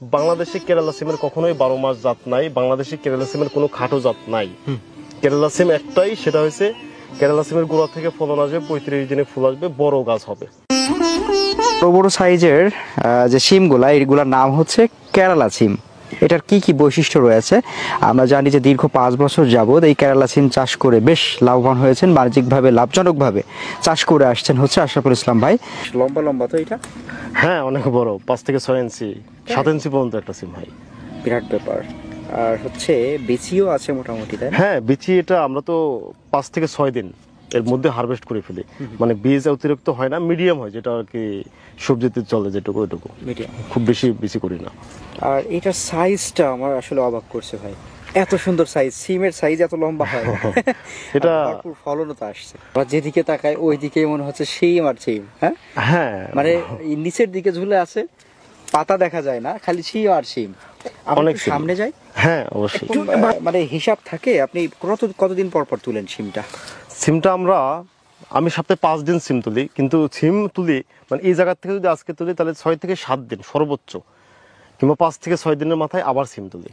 বাংলাদেশে কেরালা সিমের কখনোই 12 মাস জাত নাই। বাংলাদেশে কেরালা সিমের কোনো খাটো জাত নাই। কেরালা সিম একটাই, সেটা হচ্ছে কেরালা সিমের গোড়া থেকে ফলন আসবে, 35 দিনে ফুল আসবে, বড় গাছ হবে। বড় বড় সাইজের যে সিমগুলা, এইগুলোর নাম হচ্ছে কেরালা সিম। এটার কি কি বৈশিষ্ট্য রয়েছে? আমরা জানি যে দীর্ঘ 5 বছর যাবত এই কেরালা সিম চাষ করে বেশ লাভবান হয়েছেন, বাণিজ্যিকভাবে লাভজনকভাবে চাষ করে আসছেন হচ্ছে আশরাফুল ইসলাম ভাই। লম্বা লম্বা তো এটা? হ্যাঁ, অনেক বড়, 5 থেকে 6 ইঞ্চি, 7 ইঞ্চি পর্যন্ত একটা সিম হয়। বিরাট ব্যাপার। আর হচ্ছে বিচিও আছে মোটামুটি, তাই না? হ্যাঁ, বিচি এটা আমরা তো 5 থেকে 6 দিন এর মধ্যে হারভেস্ট করে ফেলি। মানে বীজ অতিরিক্ত হয় না, মিডিয়াম হয়, যেটা আর কি সবজিতে চলে যেটুকু ওইটুকু, মিডিয়াম, খুব বেশি বেশি করি না। আর এটার সাইজটা আমার আসলে অবাক করছে ভাই, এত সুন্দর সাইজ, সিমের সাইজ এত লম্বা হয়। এটা ভরপুর ফলনও তো আসছে, আর যেদিকে তাকায় ওই দিকেই মনে হচ্ছে সিম আর সিম। হ্যাঁ হ্যাঁ, মানে এই নিচের দিকে ঝুলে আছে, পাতা দেখা যায় না, খালি সিম আর সিম। অনেক সামনে যাই। হ্যাঁ, অবশ্যই। মানে হিসাব থাকে, আপনি কতদিন পর পর তুলেন সিমটা? সিমটা আমি সপ্তাহে 5 দিন সিম তুলি, কিন্তু সিম তুলি মানে এই জায়গা থেকে যদি আজকে তুলি তাহলে 6 থেকে 7 দিন সর্বোচ্চ, কিংবা 5 থেকে 6 দিনের মাথায় আবার সিম তুলি।